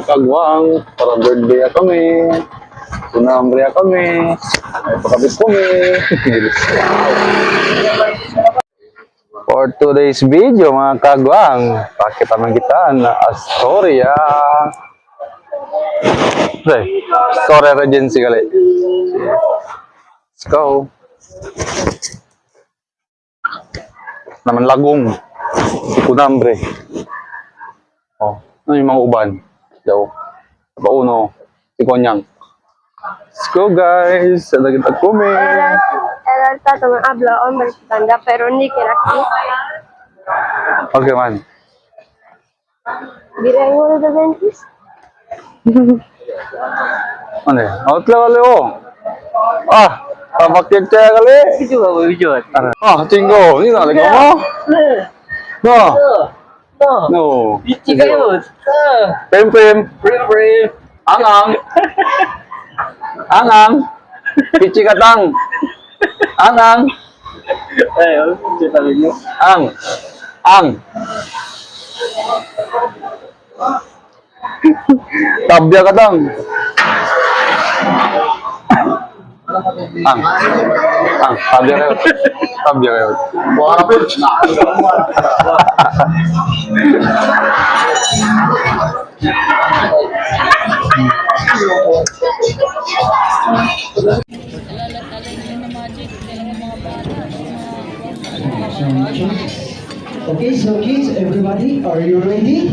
mga kagwang, para birthday kami. Tunambre kami. Ay, pakabit kami. For today's video, mga kagwang, pakita man kita na Astoria. Astoria Regency kali. Let's go. Naman Lagong. Tunambre. Oh, ano yung mga uban? Daw. Pauno. Si Konyang. Let's go, guys. Sa lagit at kumi. Era tato ng abla on tanda pero hindi kinaki. Okay, man. Biray mo na dentist. Ano eh? Outlaw kali oh. Ah, pamakit kaya kali. Video ba video? Ah, tinggo. Ini na lagi mo. No. No. Pichi kayo. Prim. Pre. Angang. Angang. Pichi katang. Angang. Ay, video talaga nyo. Ang. Tabya katang. Tabya kayo. Buka na pitch. Okay, so kids, everybody, are you ready?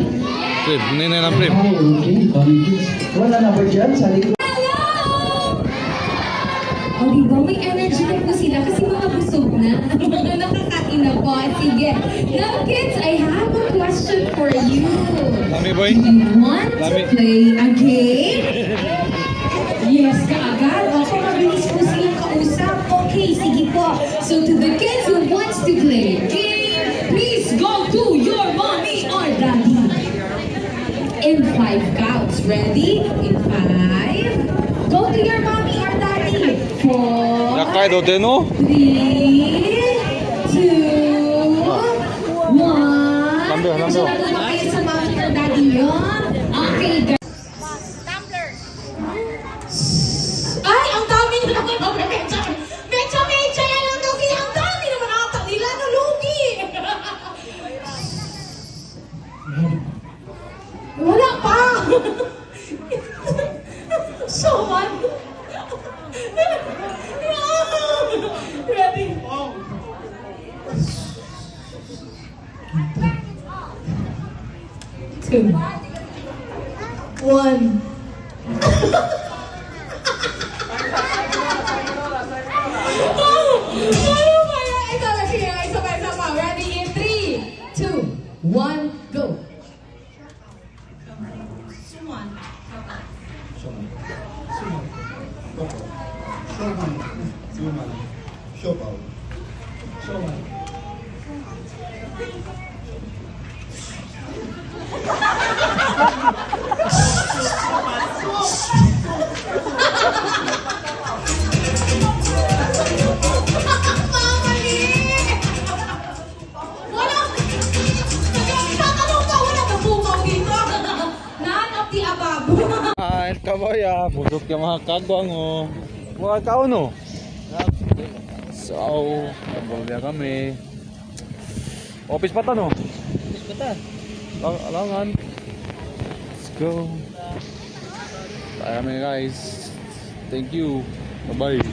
Prim, hindi na prim. Okay, kids. Wala na ba dyan sa likod? O, diba? May energy na po sila kasi mga busog na. Nakakain na po. Sige. Now, kids, I have a question for you. Lami, boy. Do you want to play a game? Yes, kaagad. Ako, mabilis po silang kausap. Okay, sige po. So, to the kids who wants to play a game, please go to your mommy or daddy. In 5 counts. Ready? In 5. Go to your mommy or daddy. 4. Nakay do no? 3, 2, 1. Lambo. So, nandun ba kayo sa mommy or daddy yun? Okay, guys. Ay, ang dami nila naman. Medyo yan ang lugi. Ang dami naman ata nila na lugi. Wala pa. So, what? Ready? Two. 1. Isa pa. Ready? In 3, 2, 1, go. Ay, kabaya. Busok yung mga kagwang oh. Mga kao no? So, kabaya kami. Office pa ta no? Office pa ta. Alangan. Let's go. Bye kami guys. Thank you. Bye-bye.